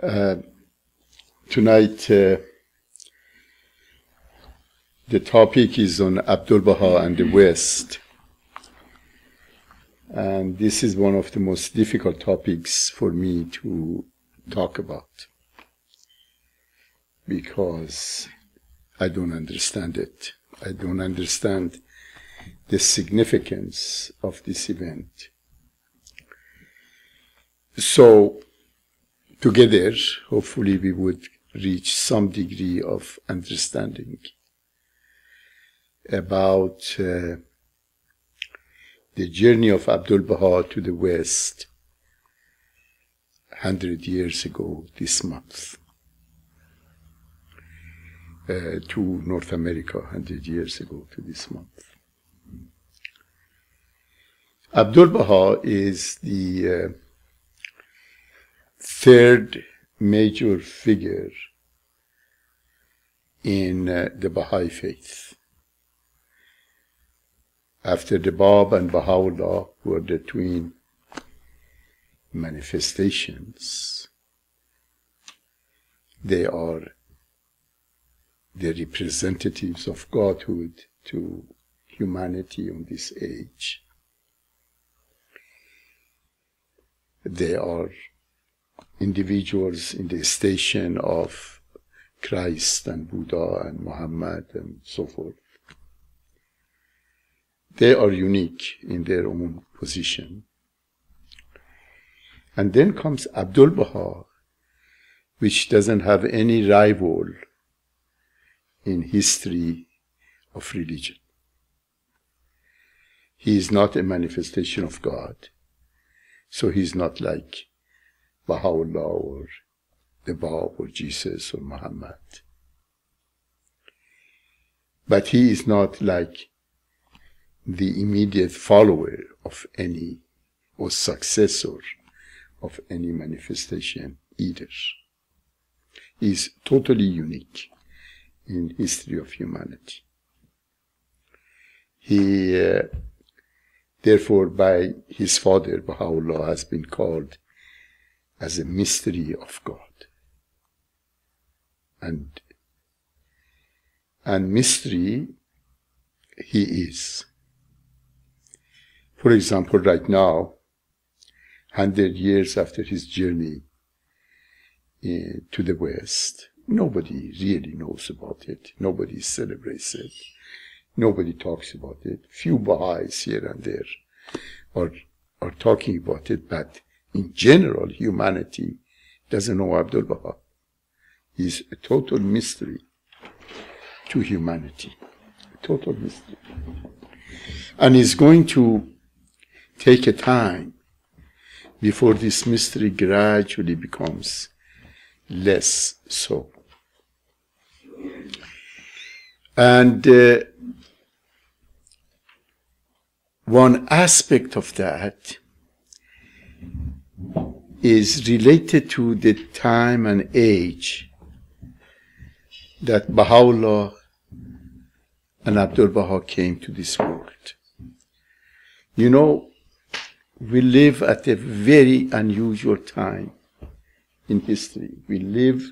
Uh, Tonight, the topic is on Abdu'l-Baha and the West. And this is one of the most difficult topics for me to talk about because I don't understand it. I don't understand the significance of this event. So, together, hopefully we would reach some degree of understanding about the journey of Abdu'l-Baha to the West 100 years ago this month, to North America 100 years ago to this month. Abdu'l-Baha is the third major figure in the Baha'i faith. After the Bab and Baha'u'llah, who are the twin manifestations, they are the representatives of Godhood to humanity on this age. They are individuals in the station of Christ and Buddha and Muhammad and so forth. They are unique in their own position. And then comes Abdu'l-Baha, which doesn't have any rival in history of religion. He is not a manifestation of God, so he is not like Baha'u'llah or the Bab or Jesus or Muhammad. But he is not like the immediate follower of any or successor of any manifestation either. He is totally unique in history of humanity. He, therefore, by his father, Baha'u'llah, has been called as a mystery of God. And mystery he is. For example, right now, 100 years after his journey to the West, nobody really knows about it. Nobody celebrates it. Nobody talks about it. Few Baha'is here and there are talking about it, but in general, humanity doesn't know Abdu'l-Baha. He's a total mystery to humanity. A total mystery. And it's going to take a time before this mystery gradually becomes less so. And one aspect of that is related to the time and age that Baha'u'llah and Abdu'l-Baha came to this world. You know, we live at a very unusual time in history. We live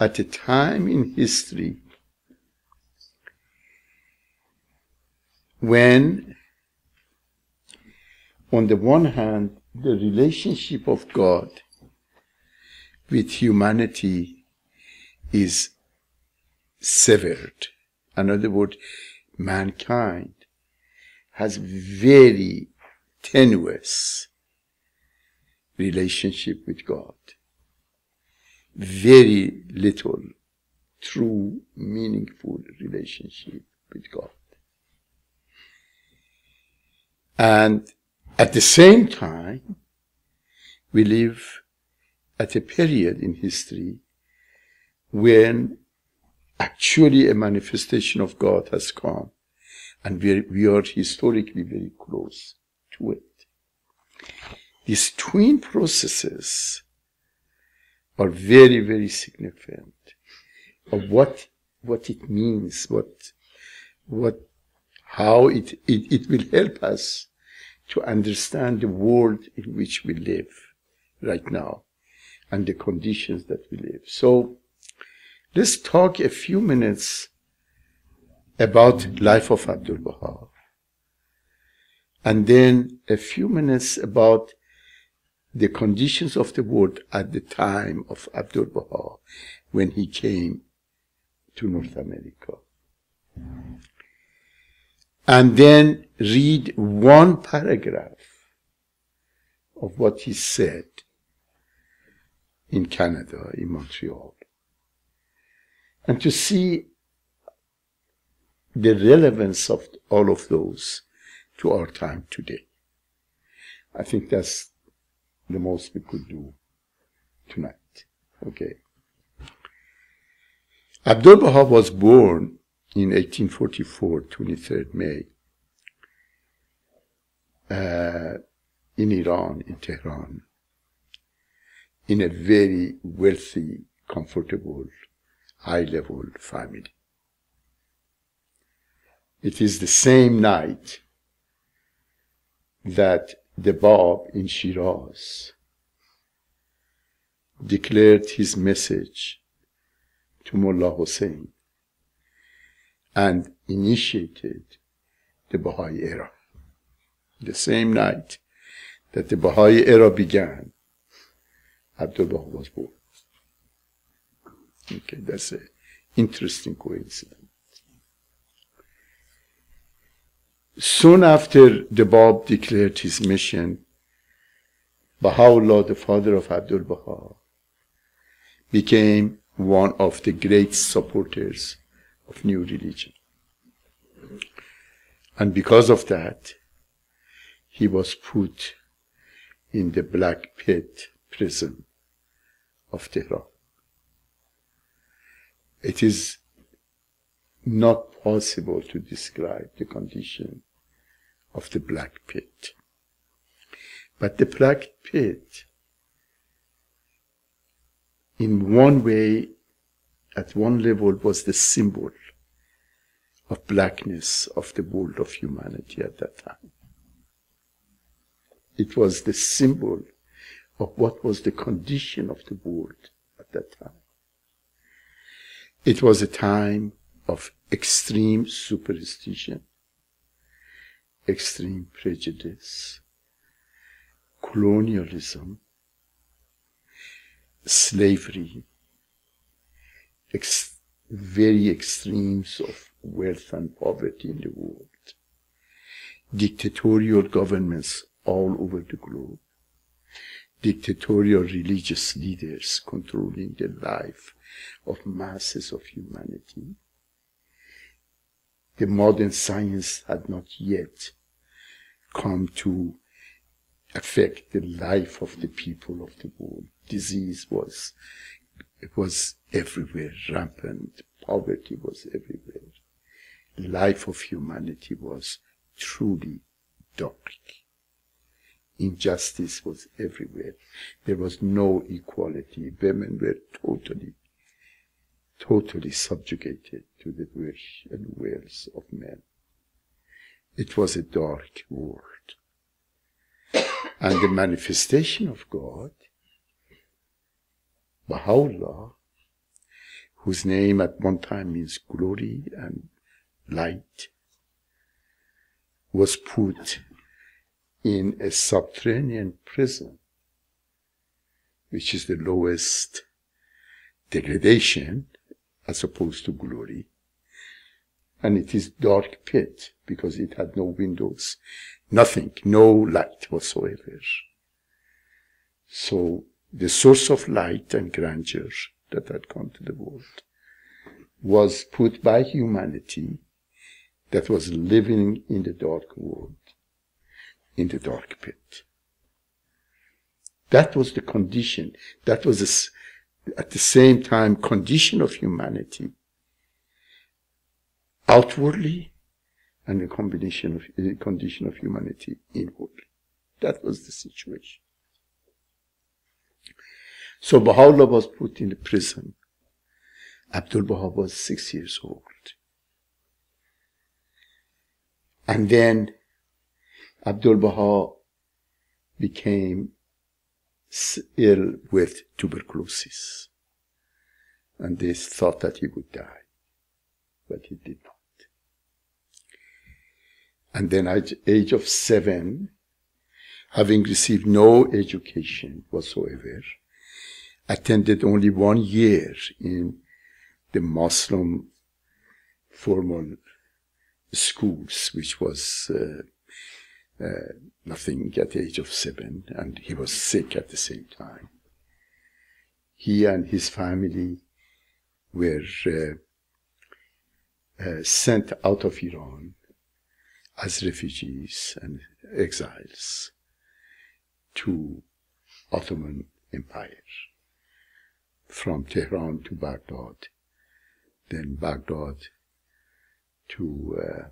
at a time in history when, on the one hand, the relationship of God with humanity is severed. In other words, mankind has very tenuous relationship with God. Very little true, meaningful relationship with God. And at the same time, we live at a period in history when actually a manifestation of God has come, and we are historically very close to it. These twin processes are very, very significant of what it means, how it will help us to understand the world in which we live right now and the conditions that we live. So let's talk a few minutes about life of Abdu'l-Baha, and then a few minutes about the conditions of the world at the time of Abdu'l-Baha when he came to North America. And then read one paragraph of what he said in Canada, in Montreal, and to see the relevance of all of those to our time today. I think that's the most we could do tonight. Okay. Abdu'l-Baha was born in 1844, 23rd May, in Iran, in Tehran, in a very wealthy, comfortable, high-level family. It is the same night that the Bab in Shiraz declared his message to Mullah Hossain and initiated the Baha'i era. The same night that the Baha'i era began, Abdu'l-Baha was born. Okay, that's an interesting coincidence. Soon after the Bab declared his mission, Baha'u'llah, the father of Abdu'l-Baha, became one of the great supporters of new religion. And because of that, he was put in the Black Pit prison of Tehran. It is not possible to describe the condition of the Black Pit. But the Black Pit, in one way, at one level, was the symbol of blackness of the world of humanity at that time. It was the symbol of what was the condition of the world at that time. It was a time of extreme superstition, extreme prejudice, colonialism, slavery, very extremes of wealth and poverty in the world, dictatorial governments all over the globe, dictatorial religious leaders controlling the life of masses of humanity. The modern science had not yet come to affect the life of the people of the world. Disease was everywhere, rampant. Poverty was everywhere. The life of humanity was truly dark. Injustice was everywhere. There was no equality. Women were totally subjugated to the wish and wills of men. It was a dark world. And the manifestation of God, Baha'u'llah, whose name at one time means glory and light, was put in a subterranean prison, which is the lowest degradation as opposed to glory. And it is dark pit because it had no windows, nothing, no light whatsoever. So the source of light and grandeur that had come to the world was put by humanity that was living in the dark world, in the dark pit. That was the condition. That was at the same time condition of humanity, outwardly, and the condition of humanity inwardly. That was the situation. So Baha'u'llah was put in the prison. Abdu'l-Baha was 6 years old. And then Abdu'l-Baha became ill with tuberculosis. And they thought that he would die, but he did not. And then at the age of 7, having received no education whatsoever, attended only 1 year in the Muslim formal schools, which was nothing at the age of 7, and he was sick at the same time. He and his family were sent out of Iran as refugees and exiles to Ottoman Empire, from Tehran to Baghdad, then Baghdad to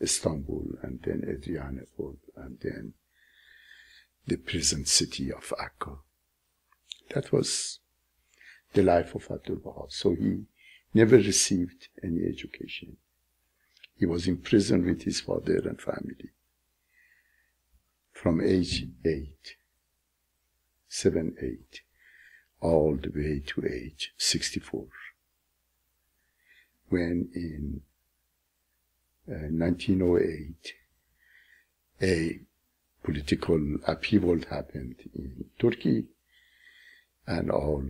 Istanbul, and then Adrianople, and then the present city of Akka. That was the life of Abdu'l-Baha. So he never received any education. He was in prison with his father and family from age 7, 8, all the way to age 64. When in 1908, a political upheaval happened in Turkey, and all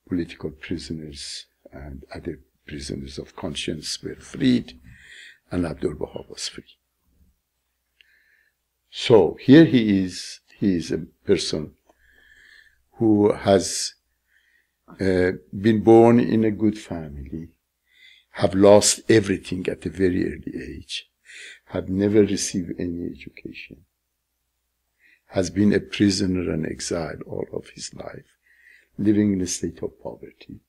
political prisoners and other prisoners of conscience were freed, and Abdu'l-Baha was free. So here he is a person who has been born in a good family, have lost everything at a very early age, had never received any education, has been a prisoner and exiled all of his life, living in a state of poverty.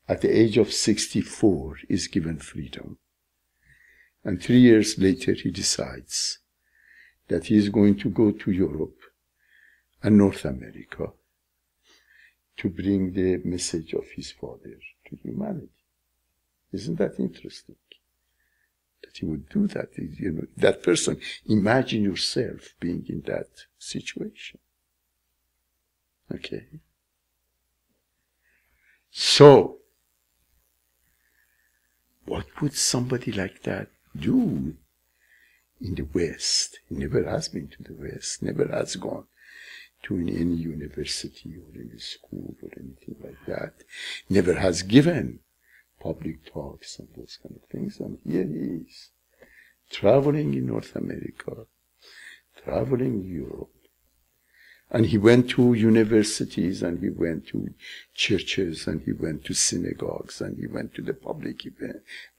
At the age of 64, is given freedom. And 3 years later, he decides that he is going to go to Europe and North America to bring the message of his father to humanity. Isn't that interesting? That he would do that. You know, that person, imagine yourself being in that situation. Okay? So, what would somebody like that do in the West? He never has been to the West, never has gone to any university or any school or anything like that, never has given public talks and those kind of things. And here he is, traveling in North America, traveling in Europe. And he went to universities, and he went to churches, and he went to synagogues, and he went to the public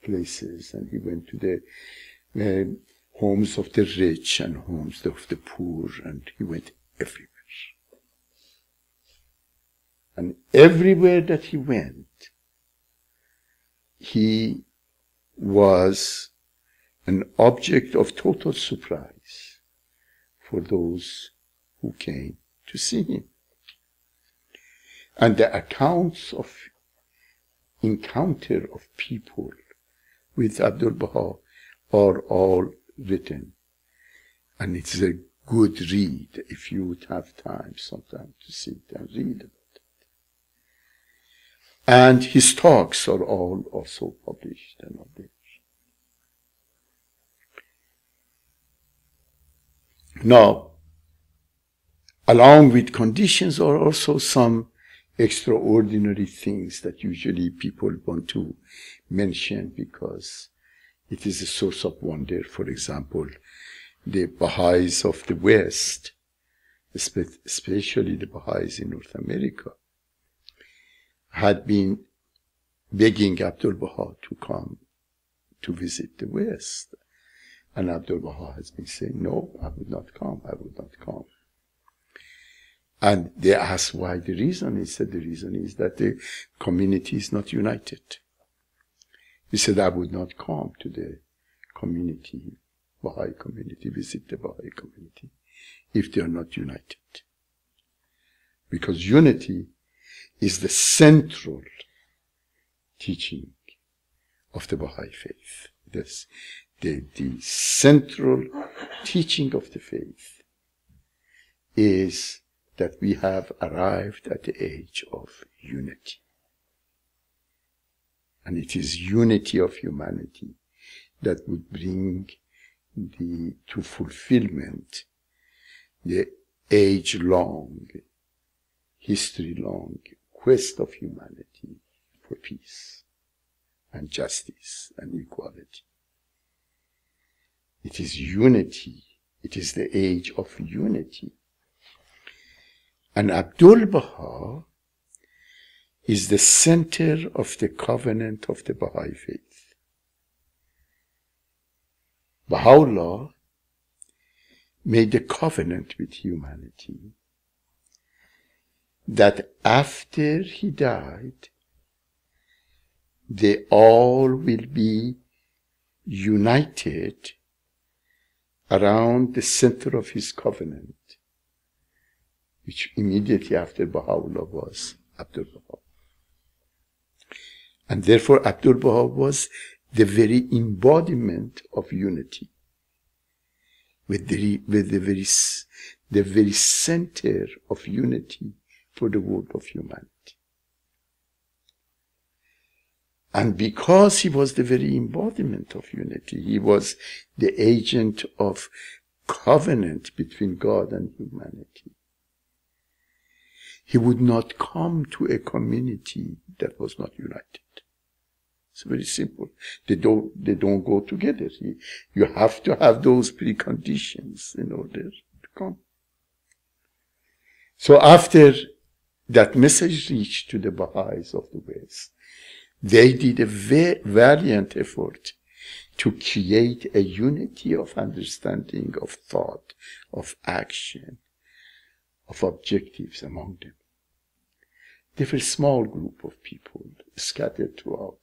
places, and he went to the homes of the rich and homes of the poor, and he went everywhere. And everywhere that he went, he was an object of total surprise for those who came to see him. And the accounts of encounter of people with Abdu'l-Baha are all written. And it's a good read if you would have time sometime to sit and read about it. And his talks are all also published and are there. Now, along with conditions are also some extraordinary things that usually people want to mention because it is a source of wonder. For example, the Baha'is of the West, especially the Baha'is in North America, had been begging Abdu'l-Baha to come to visit the West. And Abdu'l-Baha has been saying, no, I would not come, I would not come. And they asked why the reason. He said the reason is that the community is not united. He said, I would not come to the community, Baha'i community, visit the Baha'i community, if they are not united. Because unity is the central teaching of the Baha'i faith. The central teaching of the faith is that we have arrived at the age of unity. And it is unity of humanity that would bring to fulfillment the age-long, history-long quest of humanity for peace and justice and equality. It is unity. It is the age of unity. And Abdu'l-Baha is the center of the covenant of the Baha'i faith. Baha'u'llah made a covenant with humanity that after he died, they all will be united around the center of his covenant, which immediately after Baha'u'llah was Abdu'l-Baha. And therefore Abdu'l-Baha was the very embodiment of unity, with the very center of unity for the world of humanity. And because he was the very embodiment of unity, he was the agent of covenant between God and humanity, he would not come to a community that was not united. It's very simple. They don't go together. You have to have those preconditions in order to come. So after that message reached to the Baha'is of the West, they did a valiant effort to create a unity of understanding, of thought, of action, of objectives among them. They were a small group of people scattered throughout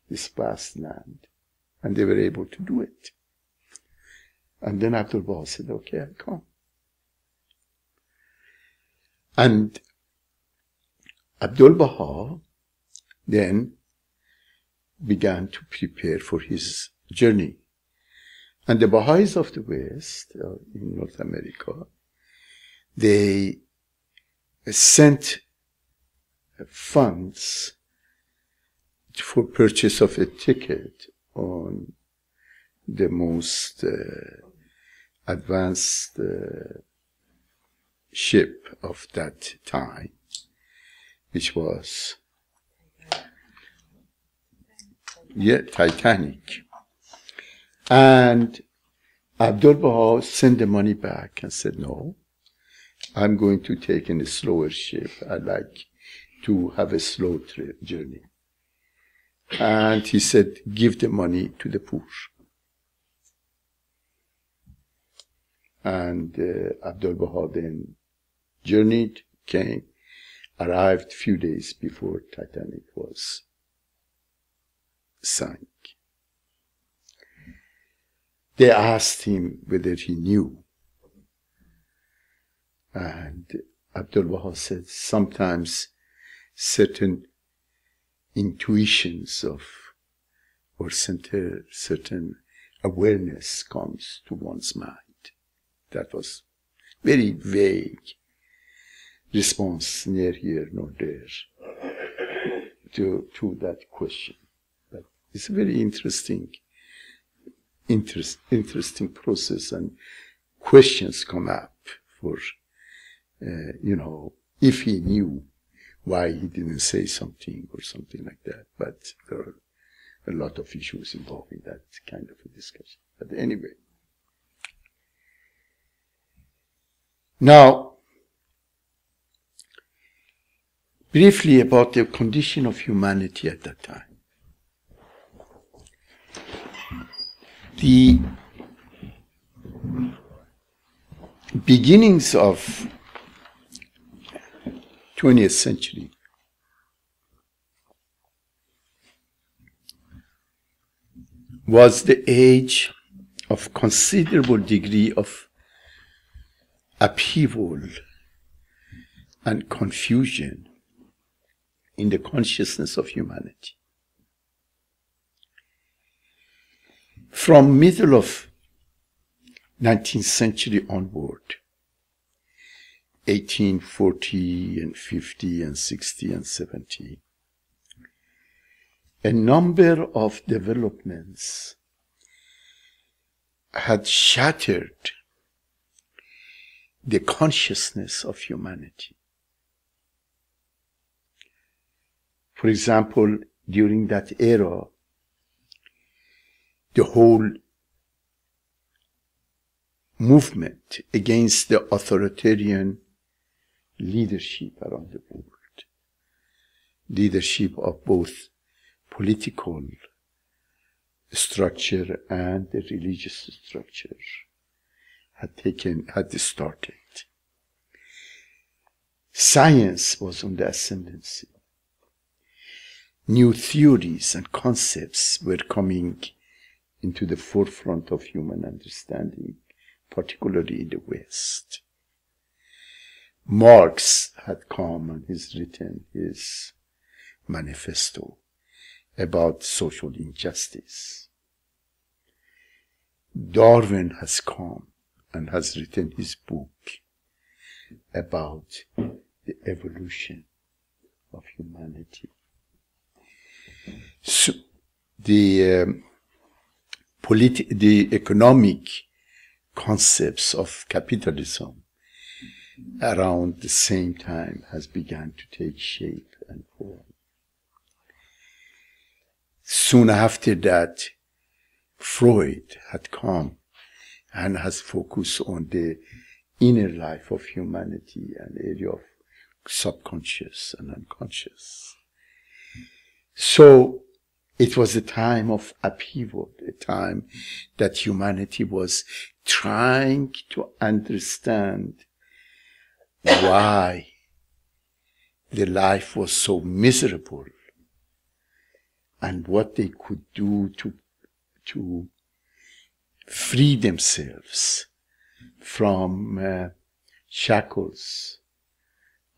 this vast land, and they were able to do it. And then Abdu'l-Baha said, okay, I come. And Abdu'l-Baha then began to prepare for his journey. And the Baha'is of the West, in North America, they sent funds for purchase of a ticket on the most advanced ship of that time, which was Titanic. And Abdu'l-Baha sent the money back and said, no, I'm going to take in a slower ship. I like to have a slow journey. And he said, give the money to the poor. And Abdu'l-Baha then journeyed, came, arrived a few days before Titanic was sunk. They asked him whether he knew. And Abdu'l-Baha said, sometimes certain intuitions or certain awareness comes to one's mind. That was very vague response, near here nor there, to that question. But it's a very interesting process, and questions come up for, if he knew why he didn't say something or something like that. But there are a lot of issues involving that kind of a discussion. But anyway. Now, briefly about the condition of humanity at that time. The beginnings of 20th century was the age of considerable degree of upheaval and confusion in the consciousness of humanity. From middle of 19th century onward, 1840 and 50 and 60 and 70, a number of developments had shattered the consciousness of humanity. For example, during that era, the whole movement against the authoritarian leadership around the world, leadership of both political structure and the religious structure, had started. Science was on the ascendancy. New theories and concepts were coming into the forefront of human understanding, particularly in the West. Marx had come and has written his manifesto about social injustice. Darwin has come and has written his book about the evolution of humanity. So the economic concepts of capitalism around the same time has begun to take shape and form. Soon after that, Freud had come and has focused on the inner life of humanity, an area of subconscious and unconscious. So it was a time of upheaval, a time that humanity was trying to understand why the life was so miserable and what they could do to free themselves from shackles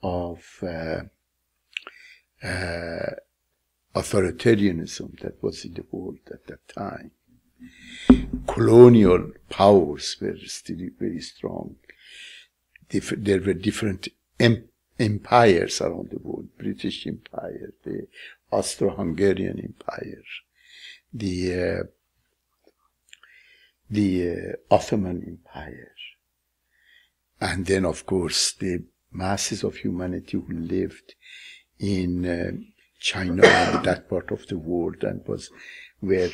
of authoritarianism that was in the world at that time. Colonial powers were still very strong. There were different empires around the world: British Empire, the Austro-Hungarian Empire, the Ottoman Empire, and then, of course, the masses of humanity who lived in China and that part of the world and were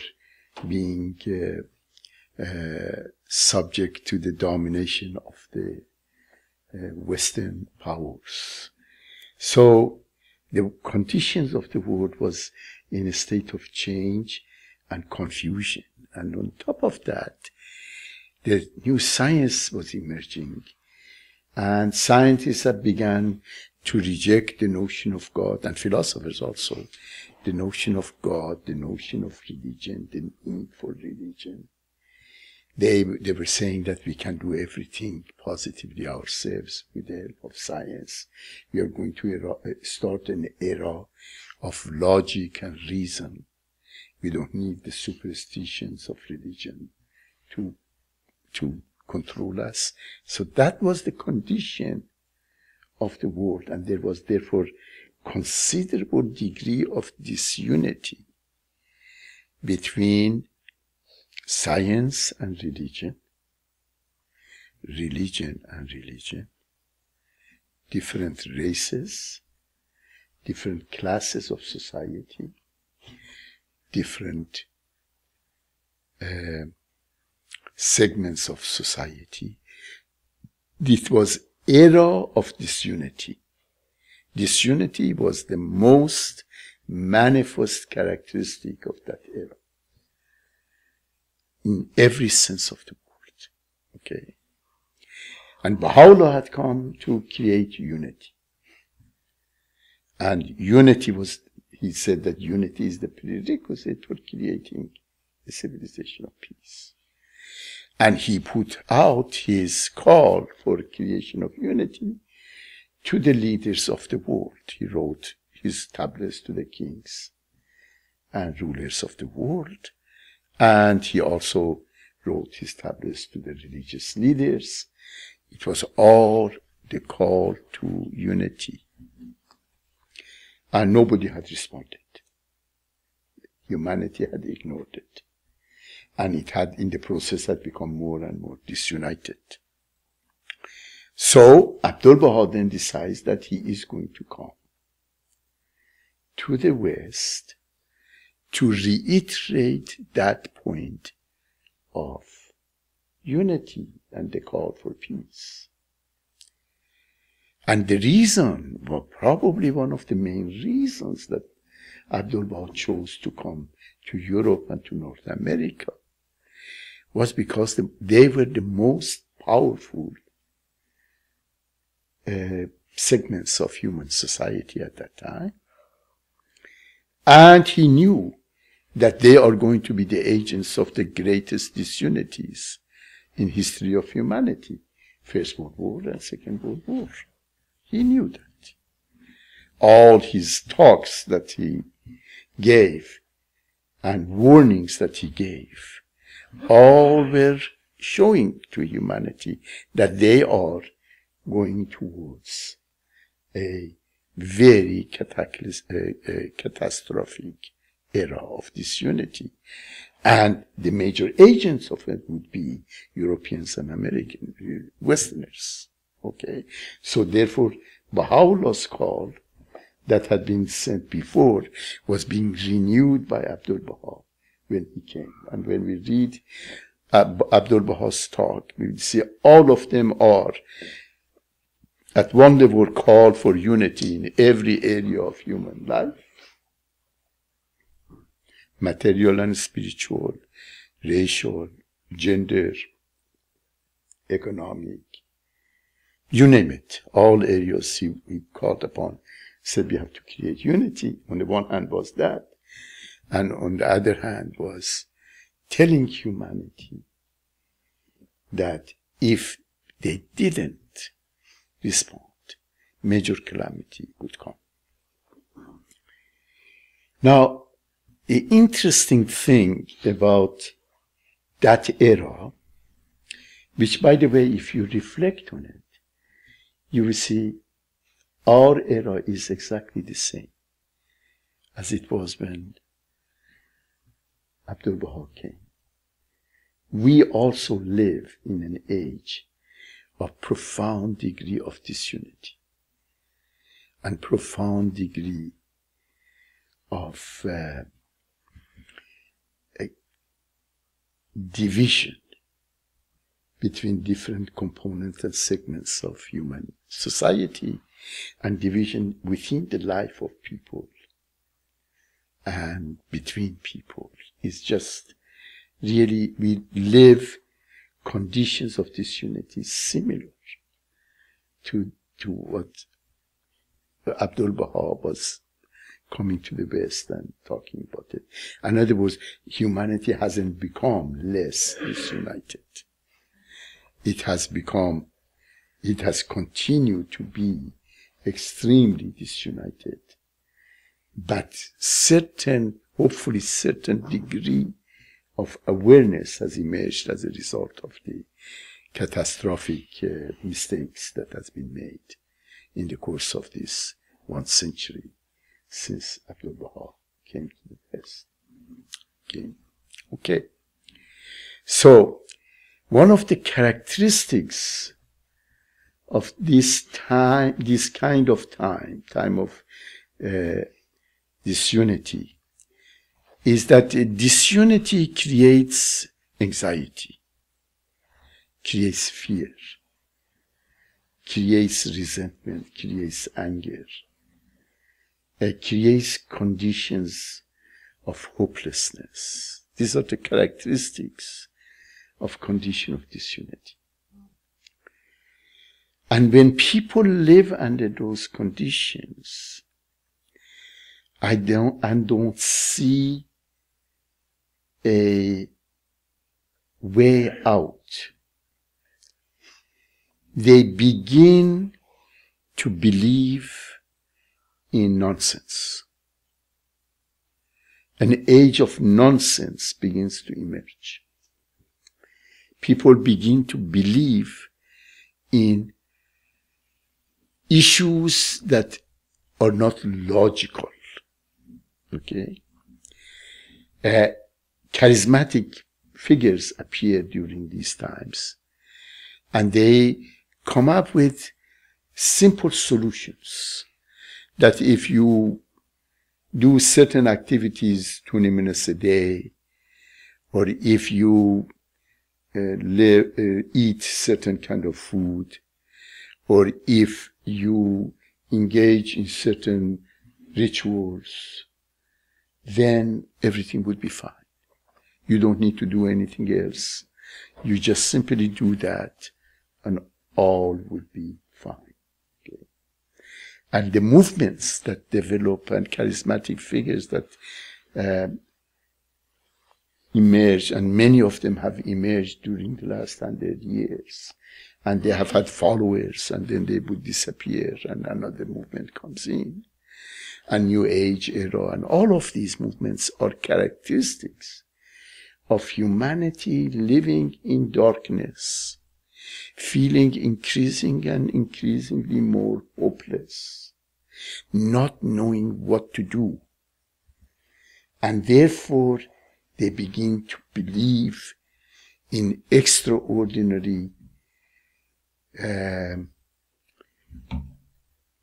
being subject to the domination of the Western powers. So the conditions of the world was in a state of change and confusion. And on top of that, the new science was emerging, and scientists had begun to reject the notion of God, and philosophers also, the notion of God, the notion of religion, the need for religion. They were saying that we can do everything positively ourselves with the help of science. We are going to start an era of logic and reason. We don't need the superstitions of religion to control us. So that was the condition of the world, and there was therefore considerable degree of disunity between science and religion, religion and religion, different races, different classes of society, different segments of society. This was era of disunity. Disunity was the most manifest characteristic of that era, in every sense of the word. Okay? And Baha'u'llah had come to create unity. And unity was, he said that unity is the prerequisite for creating a civilization of peace. And he put out his call for creation of unity to the leaders of the world. He wrote his tablets to the kings and rulers of the world. And he also wrote his tablets to the religious leaders. It was all the call to unity. And nobody had responded. Humanity had ignored it. And it had, in the process, had become more and more disunited. So, Abdu'l-Baha then decides that he is going to come to the West to reiterate that point of unity and the call for peace. And the reason, well, probably one of the main reasons that Abdu'l-Baha chose to come to Europe and to North America was because they were the most powerful segments of human society at that time. And he knew that they are going to be the agents of the greatest disunities in history of humanity. First World War and Second World War. He knew that. All his talks that he gave and warnings that he gave, all were showing to humanity that they are going towards a very catastrophic era of disunity. And the major agents of it would be Europeans and American Westerners. Okay? So therefore, Baha'u'llah's call that had been sent before was being renewed by Abdu'l-Baha when he came. And when we read Abdu'l-Baha's talk, we will see all of them are at one level call for unity in every area of human life, material and spiritual, racial, gender, economic, you name it. All areas he called upon, said we have to create unity. On the one hand was that, and on the other hand was telling humanity that if they didn't respond, major calamity would come. Now, the interesting thing about that era, which by the way, if you reflect on it, you will see our era is exactly the same as it was when Abdu'l-Baha came. We also live in an age of profound degree of disunity and profound degree of division between different components and segments of human society, and division within the life of people and between people. It's just really, we live conditions of disunity similar to what Abdu'l-Baha was coming to the West and talking about it. In other words, humanity hasn't become less disunited. It has continued to be extremely disunited. But hopefully certain degree of awareness has emerged as a result of the catastrophic mistakes that has been made in the course of this 1 century since Abdu'l-Baha came to the West. Okay. So, one of the characteristics of this time of disunity, is that disunity creates anxiety, creates fear, creates resentment, creates anger, creates conditions of hopelessness. These are the characteristics of condition of disunity. And when people live under those conditions, I don't see a way out. They begin to believe in nonsense. An age of nonsense begins to emerge. People begin to believe in issues that are not logical. Okay? Charismatic figures appear during these times, and they come up with simple solutions that if you do certain activities 20 minutes a day, or if you eat certain kind of food, or if you engage in certain rituals, then everything would be fine. You don't need to do anything else. You just simply do that and all will be fine. Okay? And the movements that develop and charismatic figures that emerge, and many of them have emerged during the last 100 years, and they have had followers, and then they would disappear and another movement comes in, a New Age era, and all of these movements are characteristics of humanity living in darkness, feeling increasing and increasingly more hopeless, not knowing what to do. And therefore, they begin to believe in extraordinary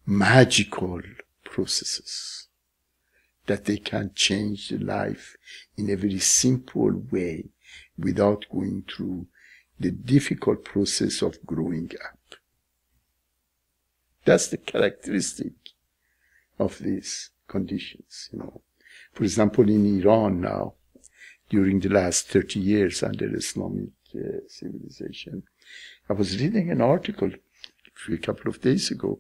magical processes, that they can change the life in a very simple way without going through the difficult process of growing up. That's the characteristic of these conditions, you know. For example, in Iran now, during the last 30 years under Islamic civilization, I was reading an article a couple of days ago.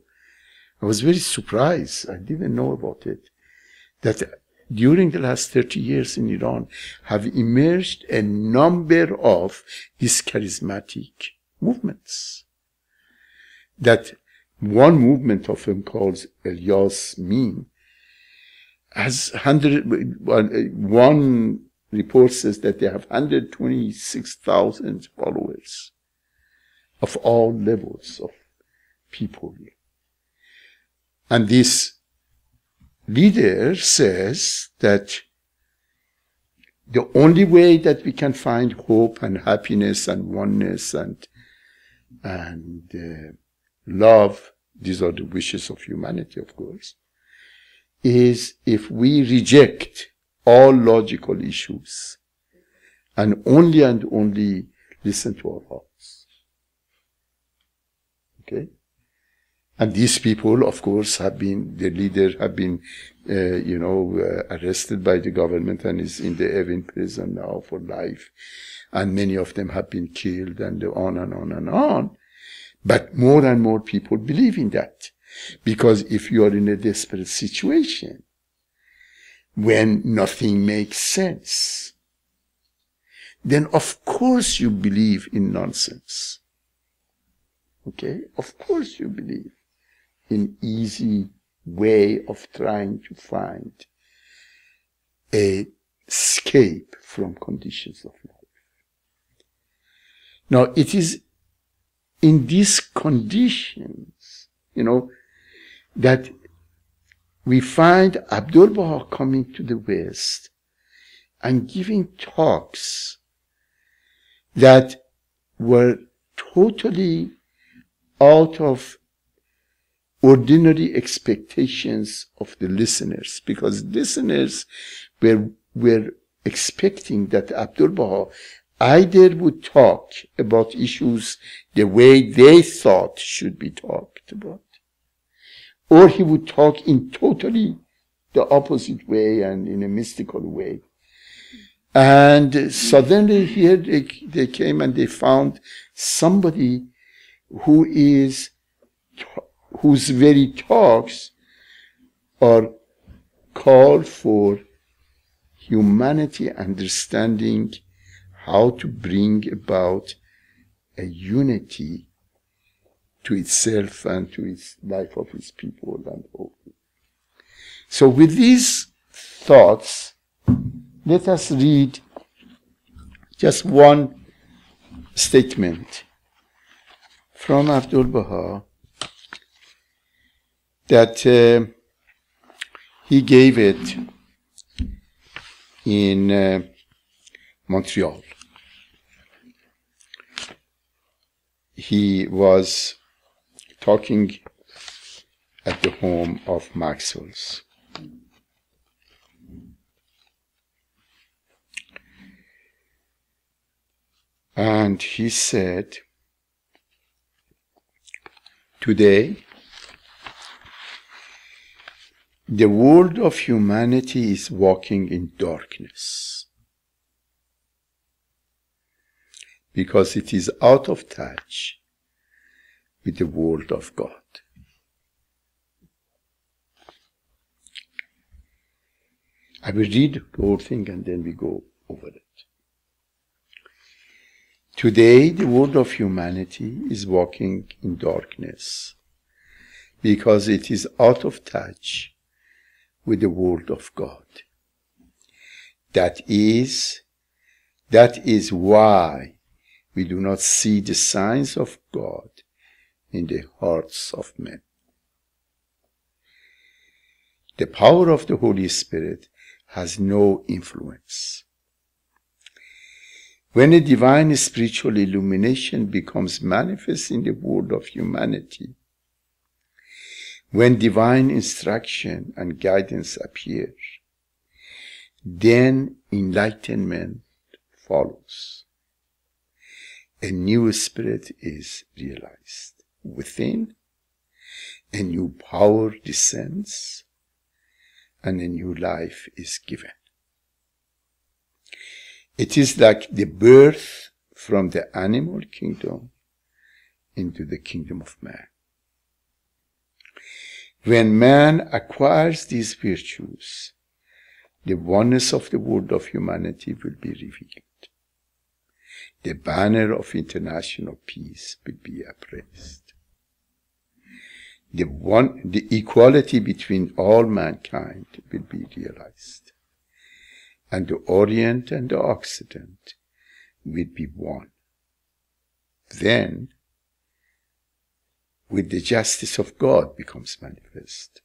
I was very surprised, I didn't know about it, that during the last 30 years in Iran have emerged a number of these charismatic movements. That one movement of them called Ilyas Min has one report says that they have 126,000 followers of all levels of people. And this leader says that the only way that we can find hope and happiness and oneness and love, these are the wishes of humanity, of course, is if we reject all logical issues and only listen to our hearts. Okay? And these people, of course, have been, their leader have been, arrested by the government and is in the Evin prison now for life. And many of them have been killed and on and on and on. But more and more people believe in that. Because if you are in a desperate situation, when nothing makes sense, then of course you believe in nonsense. Okay? Of course you believe in easy way of trying to find a escape from conditions of life. Now, it is in these conditions, that we find Abdu'l-Baha coming to the West and giving talks that were totally out of ordinary expectations of the listeners, because listeners were expecting that Abdu'l-Baha either would talk about issues the way they thought should be talked about, or he would talk in totally the opposite way and in a mystical way. And suddenly here they came and they found somebody whose very talks are called for humanity understanding how to bring about a unity to itself and to its life of its people and all. So with these thoughts, let us read just one statement from Abdu'l-Baha that he gave it in Montreal. He was talking at the home of Maxwell's. And he said, today, the world of humanity is walking in darkness because it is out of touch with the world of God. I will read the whole thing and then we go over it. Today, the world of humanity is walking in darkness because it is out of touch with the word of God. That is why we do not see the signs of God in the hearts of men. The power of the Holy Spirit has no influence. When a divine spiritual illumination becomes manifest in the world of humanity, when divine instruction and guidance appear, then enlightenment follows. A new spirit is realized within, a new power descends, and a new life is given. It is like the birth from the animal kingdom into the kingdom of man. When man acquires these virtues, the oneness of the world of humanity will be revealed. The banner of international peace will be upraised. The equality between all mankind will be realized. And the Orient and the Occident will be one. Then, with the justice of God become manifest.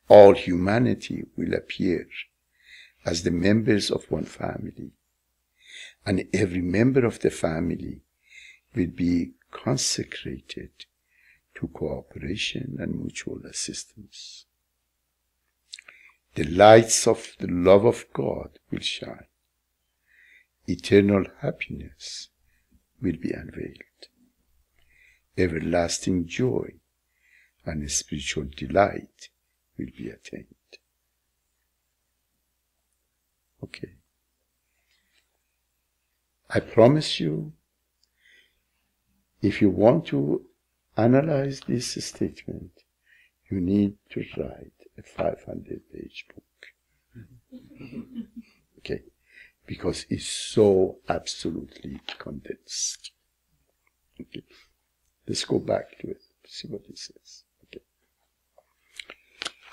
All humanity will appear as the members of one family, and every member of the family will be consecrated to cooperation and mutual assistance. The lights of the love of God will shine. Eternal happiness will be unveiled. Everlasting joy and spiritual delight will be attained. Okay. I promise you, if you want to analyze this statement, you need to write a 500-page book. Okay? Because it's so absolutely condensed. Okay? Let's go back to it, see what he says. Okay.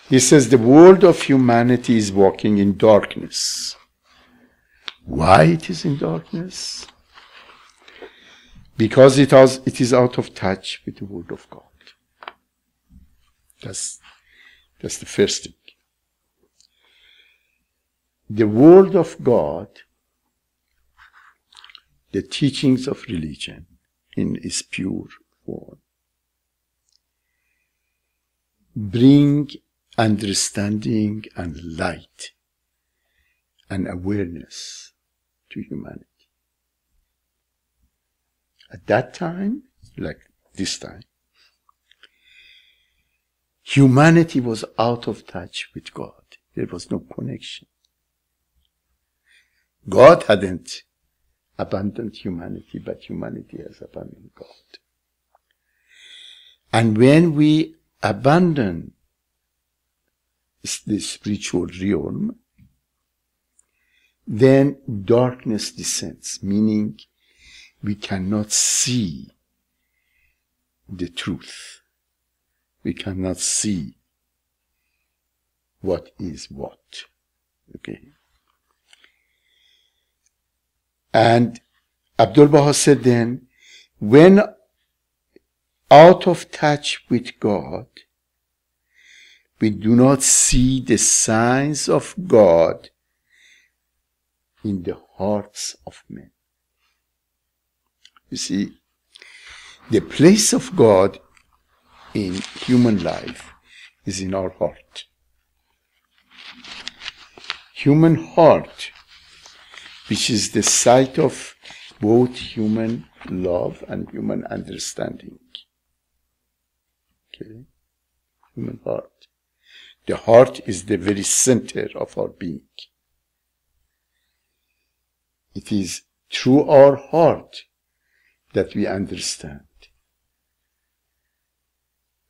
He says, the world of humanity is walking in darkness. Why it is in darkness? Because it is out of touch with the word of God. That's the first thing. The word of God, the teachings of religion in its pure form, bring understanding and light and awareness to humanity. At that time, like this time, humanity was out of touch with God. There was no connection. God hadn't abandoned humanity, but humanity has abandoned God. And when we abandon the spiritual realm, then darkness descends, meaning we cannot see the truth. We cannot see what is what. Okay. And Abdu'l-Baha said then, when out of touch with God, we do not see the signs of God in the hearts of men. You see, the place of God in human life is in our heart. Human heart, which is the site of both human love and human understanding. Okay? Human heart. The heart is the very center of our being. It is through our heart that we understand.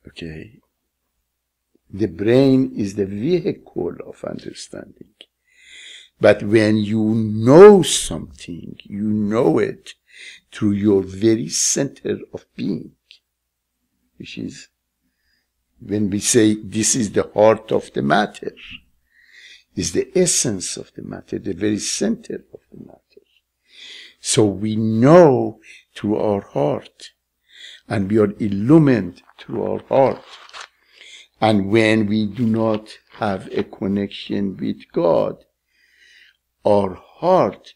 Okay? The brain is the vehicle of understanding. But when you know something, you know it through your very center of being, which is when we say this is the heart of the matter, is the essence of the matter, the very center of the matter. So we know through our heart, and we are illumined through our heart. And when we do not have a connection with God, our heart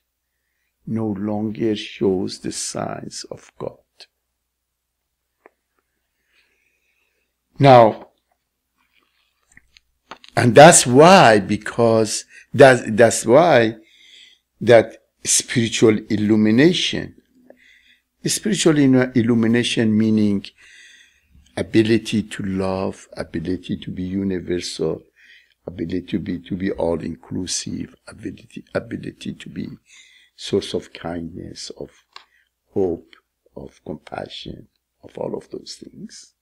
no longer shows the signs of God. Now, and that's why, because that's why that spiritual illumination meaning ability to love, ability to be universal, ability to be all-inclusive, ability to be source of kindness, of hope, of compassion, of all of those things.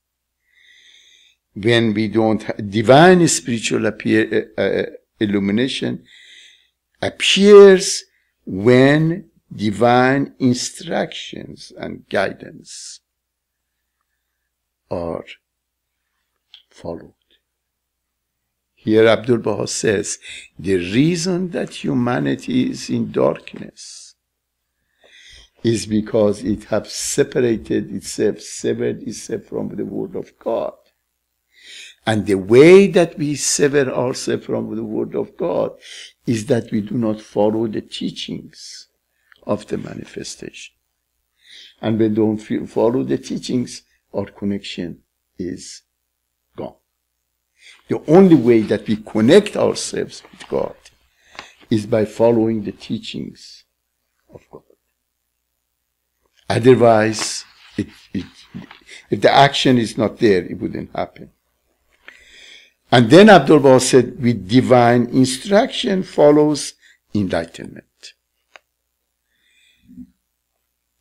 When we don't have divine spiritual illumination appears when divine instructions and guidance are followed. Here Abdu'l-Baha says, the reason that humanity is in darkness is because it has separated itself, severed itself from the Word of God. And the way that we sever ourselves from the Word of God is that we do not follow the teachings of the manifestation. And when we don't follow the teachings, our connection is gone. The only way that we connect ourselves with God is by following the teachings of God. Otherwise, if the action is not there, it wouldn't happen. And then Abdu'l-Baha said, with divine instruction follows enlightenment.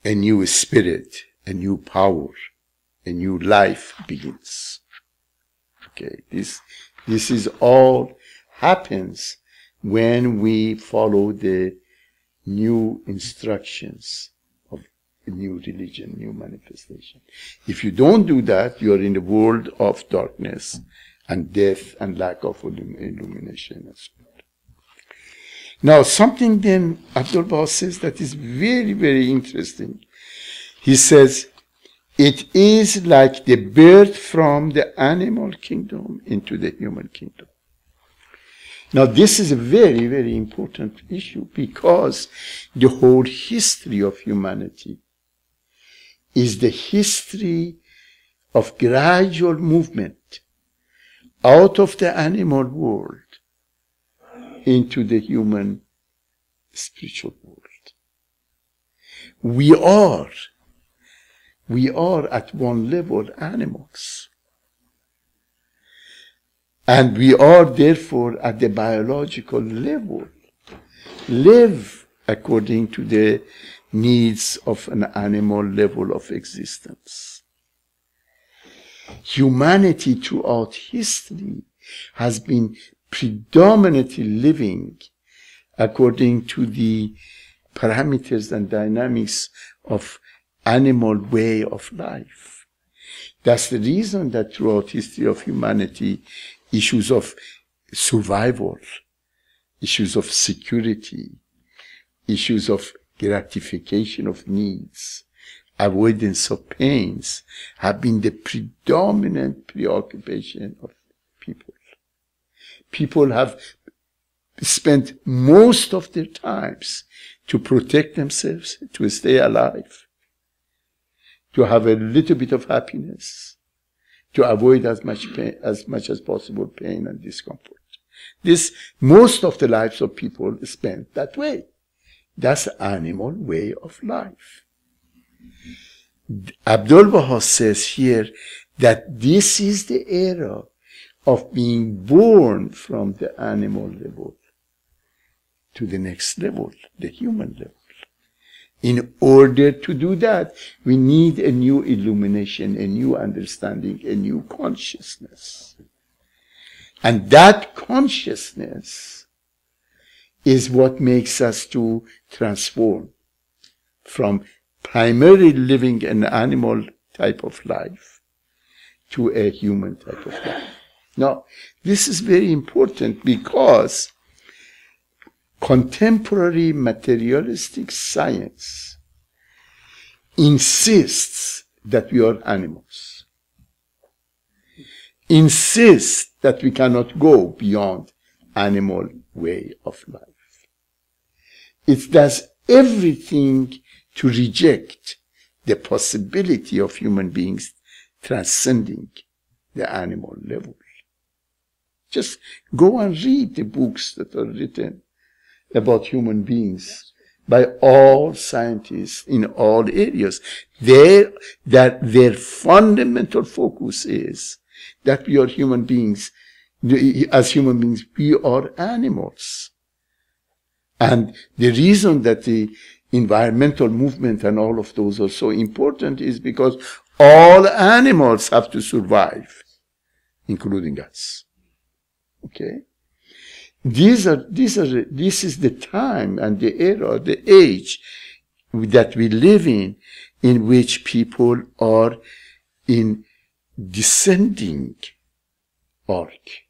A new spirit, a new power, a new life begins. Okay, this is all happens when we follow the new instructions of a new religion, new manifestation. If you don't do that, you are in the world of darkness and death and lack of illumination as well. Now, something then Abdu'l-Baha says that is very, very interesting. He says, it is like the birth from the animal kingdom into the human kingdom. Now, this is a very, very important issue because the whole history of humanity is the history of gradual movement out of the animal world into the human spiritual world. We are at one level animals. And we are therefore at the biological level, live according to the needs of an animal level of existence. Humanity throughout history has been predominantly living according to the parameters and dynamics of animal way of life. That's the reason that throughout history of humanity, issues of survival, issues of security, issues of gratification of needs, avoidance of pains have been the predominant preoccupation of people. People have spent most of their times to protect themselves, to stay alive, to have a little bit of happiness, to avoid as much pain, as much as possible pain and discomfort. Most of the lives of people spent that way. That's the animal way of life. Abdu'l-Baha says here that this is the era of being born from the animal level to the next level, the human level. In order to do that, we need a new illumination, a new understanding, a new consciousness. And that consciousness is what makes us to transform from primarily living an animal type of life to a human type of life. Now, this is very important because contemporary materialistic science insists that we are animals, insists that we cannot go beyond animal way of life. It does everything to reject the possibility of human beings transcending the animal level. Just go and read the books that are written about human beings by all scientists in all areas. Their fundamental focus is that we are human beings. As human beings, we are animals. And the reason that the environmental movement and all of those are so important is because all animals have to survive, including us. Okay? This is the time and the era, the age that we live in which people are in descending arc.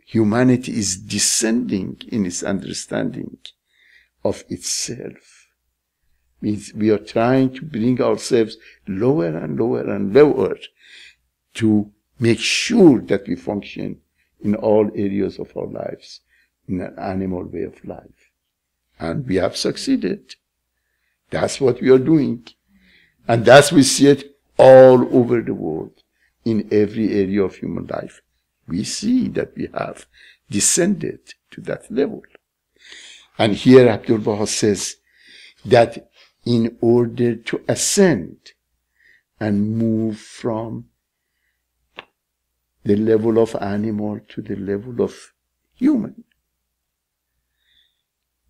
Humanity is descending in its understanding of itself. We are trying to bring ourselves lower and lower and lower to make sure that we function in all areas of our lives in an animal way of life. And we have succeeded. That's what we are doing. And that's we see it all over the world, in every area of human life. We see that we have descended to that level. And here Abdu'l-Baha says that in order to ascend and move from the level of animal to the level of human,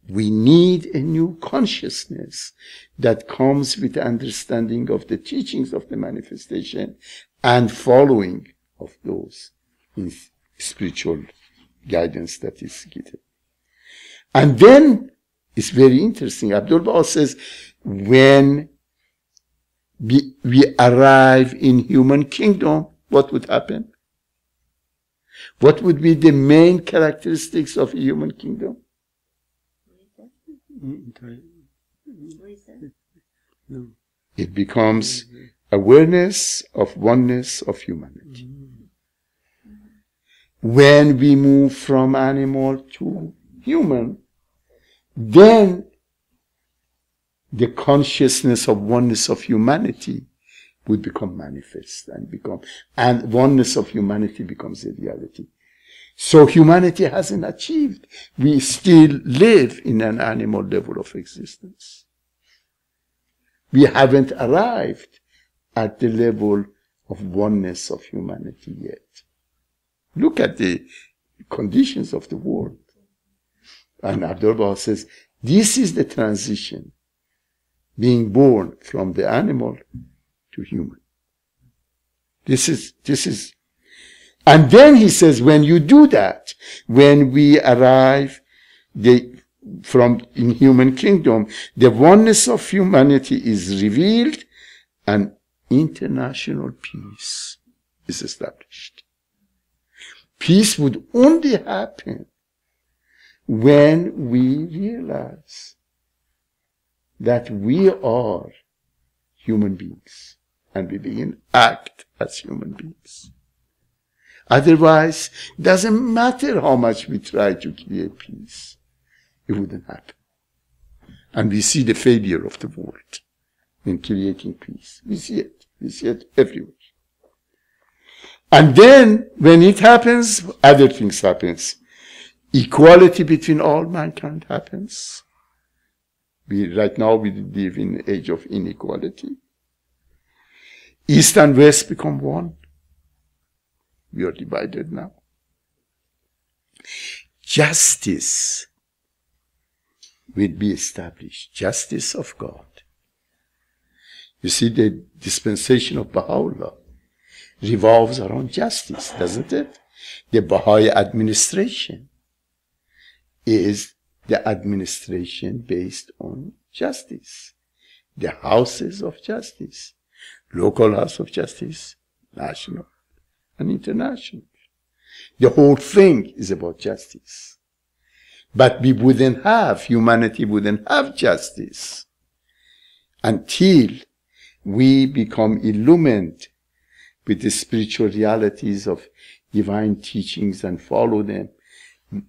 we need a new consciousness that comes with the understanding of the teachings of the manifestation and following of those in spiritual guidance that is given. And then it's very interesting. Abdu'l-Baha says, when we arrive in human kingdom, what would happen? What would be the main characteristics of a human kingdom? It becomes awareness of oneness of humanity. When we move from animal to human, then the consciousness of oneness of humanity would become manifest and oneness of humanity becomes a reality. So humanity hasn't achieved. We still live in an animal level of existence. We haven't arrived at the level of oneness of humanity yet. Look at the conditions of the world. And Abdu'l-Baha says, this is the transition, being born from the animal to human. This is, and then he says, when you do that, when we arrive in human kingdom, the oneness of humanity is revealed and international peace is established. Peace would only happen when we realize that we are human beings. And we begin to act as human beings. Otherwise, it doesn't matter how much we try to create peace. It wouldn't happen. And we see the failure of the world in creating peace. We see it. We see it everywhere. And then, when it happens, other things happens. Equality between all mankind happens. Right now, we live in the age of inequality. East and West become one. We are divided now. Justice will be established. Justice of God. You see, the dispensation of Baha'u'llah revolves around justice, doesn't it? The Baha'i administration is the administration based on justice. The houses of justice. Local house of justice, national and international. The whole thing is about justice. But we wouldn't have, humanity wouldn't have justice until we become illumined with the spiritual realities of divine teachings and follow them.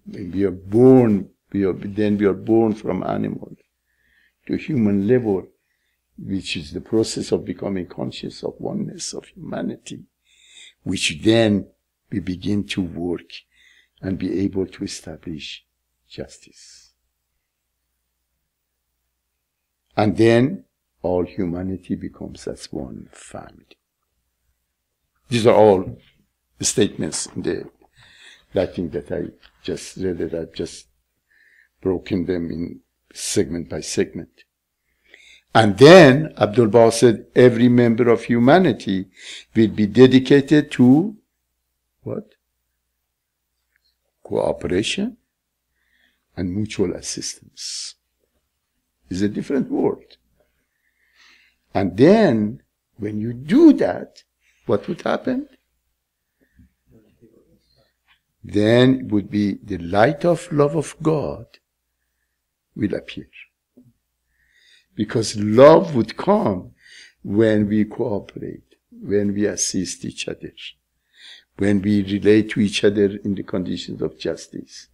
We are born, then we are born from animal to human level, which is the process of becoming conscious of oneness of humanity, which then we begin to work and be able to establish justice. And then all humanity becomes as one family. These are all the statements in the writing that I just read, that I've just broken them in segment by segment. And then Abdu'l-Baha said every member of humanity will be dedicated to what? Cooperation and mutual assistance. It's a different word. And then when you do that, what would happen? Then it would be the light of love of God will appear. Because love would come when we cooperate, when we assist each other, when we relate to each other in the conditions of justice,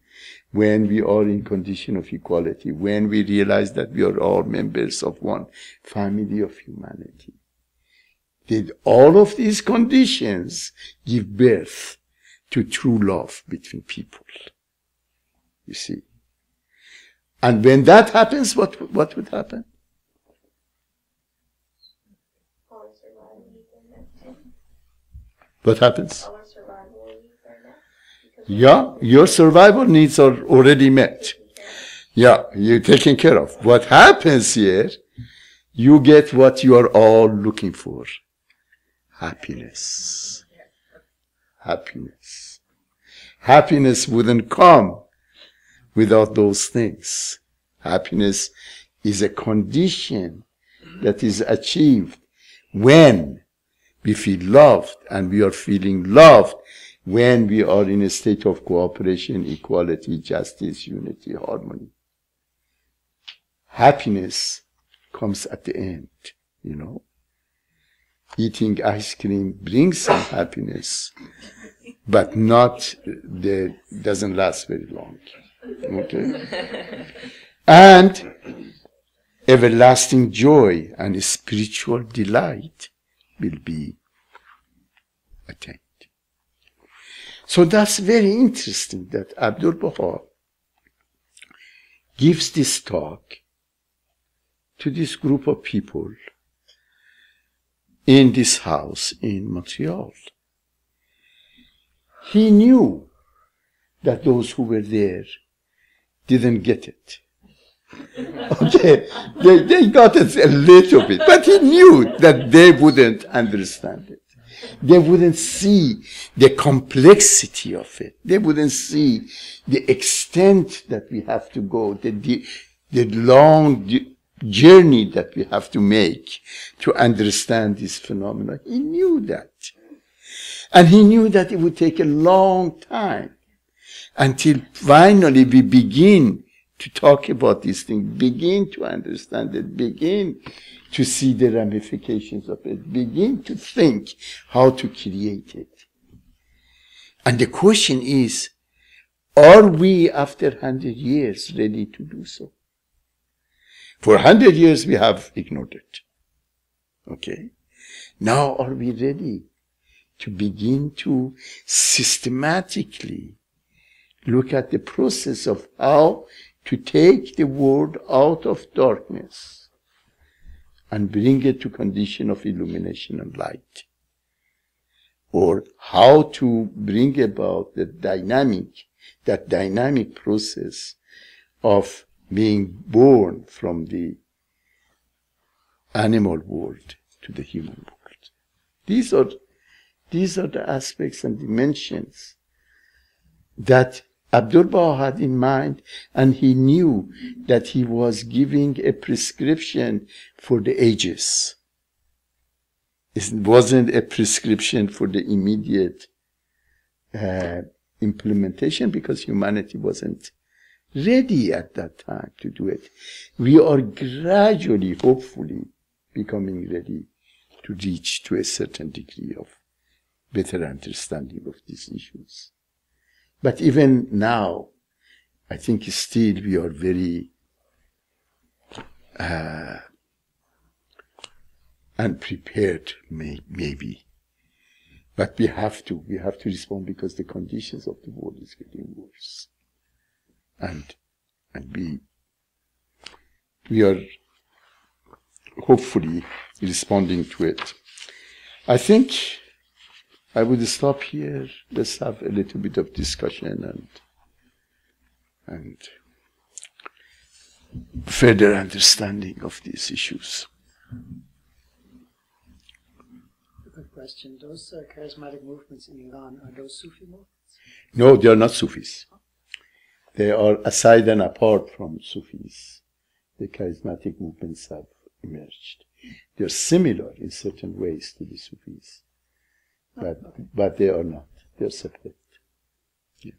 when we are in condition of equality, when we realize that we are all members of one family of humanity. Did all of these conditions give birth to true love between people? You see. And when that happens, what would happen? What happens? Yeah, your survival needs are already met. Yeah, you're taken care of. What happens here, you get what you are all looking for. Happiness. Happiness. Happiness wouldn't come without those things. Happiness is a condition that is achieved when we feel loved, and we are feeling loved when we are in a state of cooperation, equality, justice, unity, harmony. Happiness comes at the end, you know. Eating ice cream brings some happiness, but doesn't last very long. Okay? And everlasting joy and spiritual delight will be attained. So that's very interesting that Abdu'l-Baha gives this talk to this group of people in this house in Montreal. He knew that those who were there didn't get it. Okay, they got it a little bit, but he knew that they wouldn't understand it. They wouldn't see the complexity of it. They wouldn't see the extent that we have to go, the long journey that we have to make to understand this phenomenon. He knew that. And he knew that it would take a long time until finally we begin to talk about these things, begin to understand it, begin to see the ramifications of it, begin to think how to create it. And the question is, are we after 100 years ready to do so? For 100 years we have ignored it. Okay? Now are we ready to begin to systematically look at the process of how to take the world out of darkness and bring it to condition of illumination and light? Or how to bring about that dynamic process of being born from the animal world to the human world. These are the aspects and dimensions that Abdu'l-Baha had in mind, and he knew that he was giving a prescription for the ages. It wasn't a prescription for the immediate implementation, because humanity wasn't ready at that time to do it. We are gradually, hopefully, becoming ready to reach to a certain degree of better understanding of these issues. But even now, I think still we are very unprepared, maybe. But we have to respond, because the conditions of the world is getting worse. And we are hopefully responding to it. I think I would stop here. Let's have a little bit of discussion and further understanding of these issues. A good question. Those charismatic movements in Iran, are those Sufi movements? No, they are not Sufis. They are aside and apart from Sufis. The charismatic movements have emerged. They are similar in certain ways to the Sufis. But they are not. They are separate. Yeah.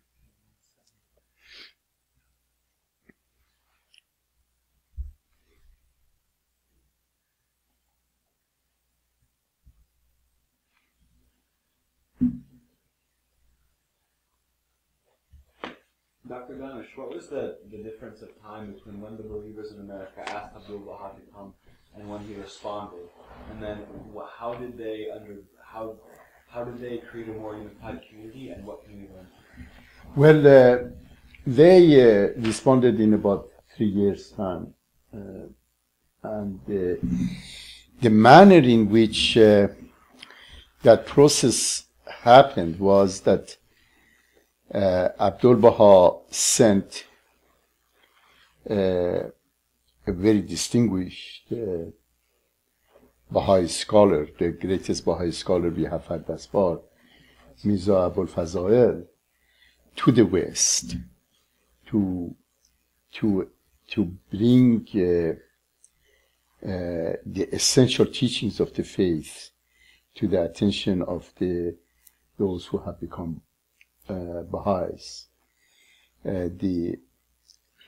Dr. Danesh, what was the difference of time between when the believers in America asked Abdu'l-Baha to come and when he responded? And then how did they create a more unified community, and what can we learn? Well, they responded in about 3 years' time. And the manner in which that process happened was that Abdu'l-Baha sent a very distinguished Baha'i scholar, the greatest Baha'i scholar we have had thus far, Mirza Abul-Faza'il, to the West to bring the essential teachings of the faith to the attention of those who have become Baha'is. The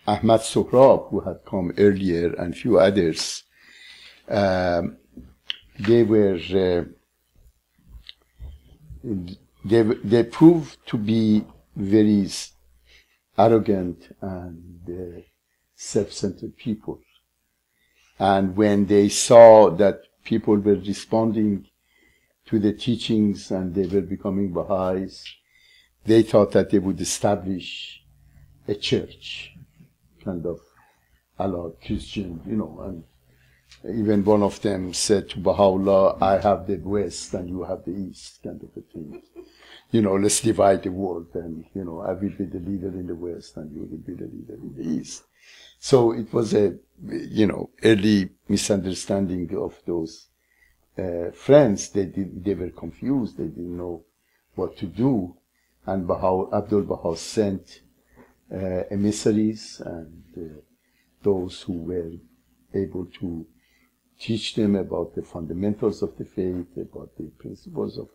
Ahmad Sohrab, who had come earlier, and few others, they proved to be very arrogant and self-centered people. And when they saw that people were responding to the teachings and they were becoming Baha'is, they thought that they would establish a church, kind of a la Christian, and even one of them said to Baha'u'llah, I have the West and you have the East, kind of a thing. Let's divide the world, and, I will be the leader in the West and you will be the leader in the East. So it was a, early misunderstanding of those friends. They were confused. They didn't know what to do. And Abdu'l-Baha sent emissaries and those who were able to teach them about the fundamentals of the faith, about the principles of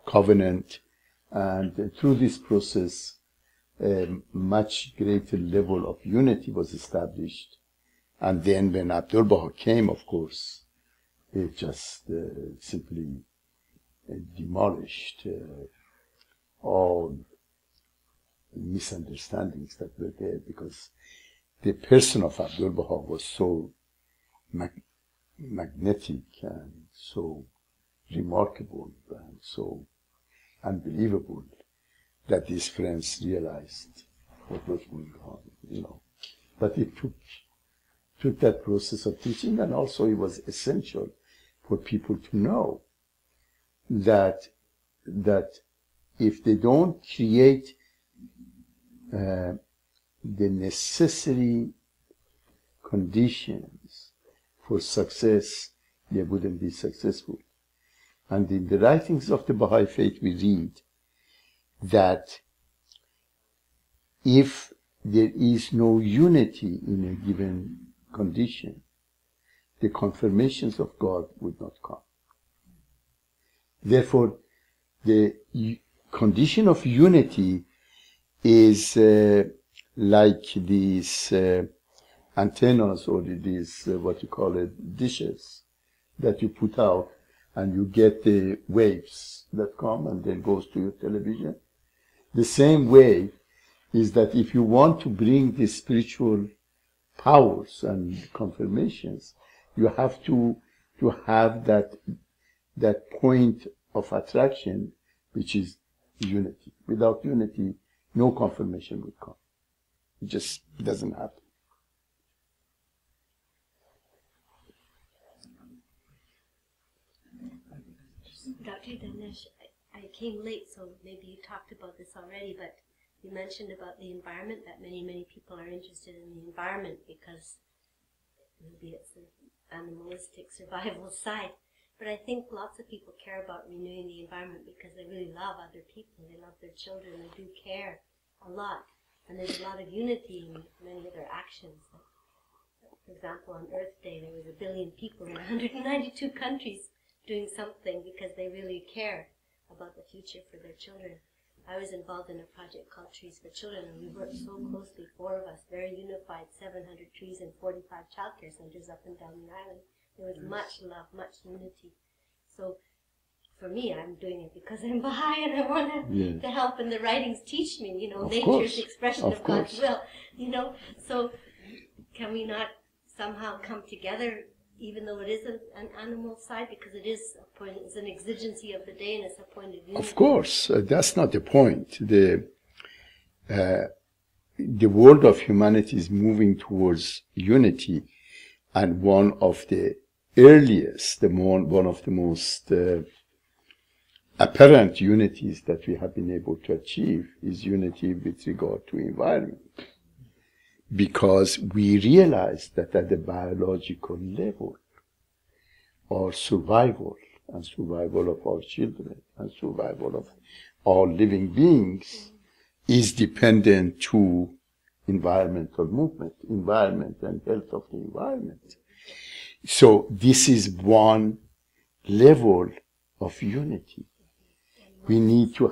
covenant. And through this process, a much greater level of unity was established. And then when Abdu'l-Baha came, of course, it just simply demolished all misunderstandings that were there, because the person of Abdu'l-Baha was so magnetic and so remarkable and so unbelievable that these friends realized what was going on, you know. But it took that process of teaching, and also it was essential for people to know that if they don't create the necessary conditions for success, they wouldn't be successful. And in the writings of the Baha'i faith we read that if there is no unity in a given condition, the confirmations of God would not come. Therefore, the condition of unity is like these antennas, or these, what you call it, dishes that you put out, and you get the waves that come and then goes to your television. The same way is that if you want to bring the spiritual powers and confirmations, you have to have that point of attraction, which is unity. Without unity, no confirmation would come. It just doesn't happen. Dr. Danesh, I came late, so maybe you talked about this already, but you mentioned about the environment, that many people are interested in the environment because maybe it's the animalistic survival side. But I think lots of people care about renewing the environment because they really love other people. They love their children. They do care a lot. And there's a lot of unity in many of their actions. For example, on Earth Day, there was 1 billion people in 192 countries doing something because they really care about the future for their children. I was involved in a project called Trees for Children, and we worked so closely, 4 of us, very unified, 700 trees and 45 childcare centers up and down the island. There was much love, much unity. So for me, I'm doing it because I'm Baha'i and I want to help, and the writings teach me, you know, nature's expression of God's will, you know. So can we not somehow come together, even though it is an animal side, because it is a point, it's an exigency of the day and it's a point of unity? Of course, that's not the point. The world of humanity is moving towards unity, and one of the earliest, one of the most apparent unities that we have been able to achieve is unity with regard to environment. Because we realize that at the biological level, our survival and survival of our children and survival of all living beings is dependent to environmental movement, environment and health of the environment. So this is one level of unity. We need to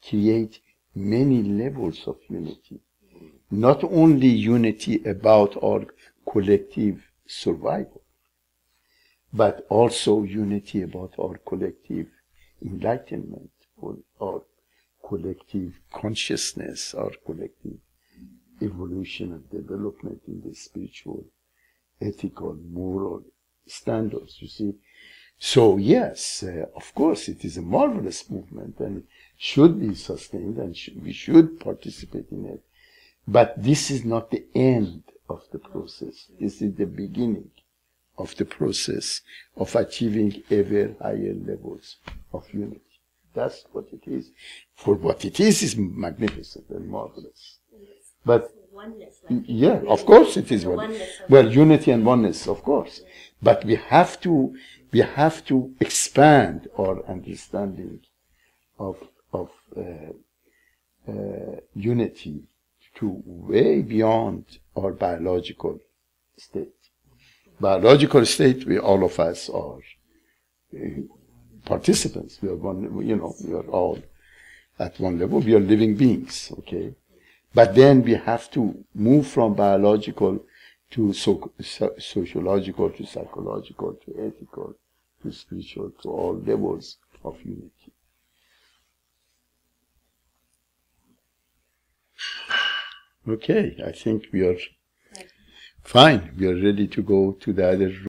create many levels of unity. Not only unity about our collective survival, but also unity about our collective enlightenment, or our collective consciousness, our collective evolution and development in the spiritual, ethical, moral standards, you see. So yes, of course, it is a marvelous movement and should be sustained, and we should participate in it. But this is not the end of the process. This is the beginning of the process of achieving ever higher levels of unity. That's what it is. For what it is magnificent and marvelous. But oneness, yeah, of course it is oneness. Well, unity and oneness, of course. But we have to expand our understanding of unity to way beyond our biological state. Biological state, all of us are participants. We are one, we are all at one level. We are living beings, okay? But then we have to move from biological to sociological, to psychological, to ethical, to spiritual, to all levels of unity. Okay, I think we are fine. We are ready to go to the other room.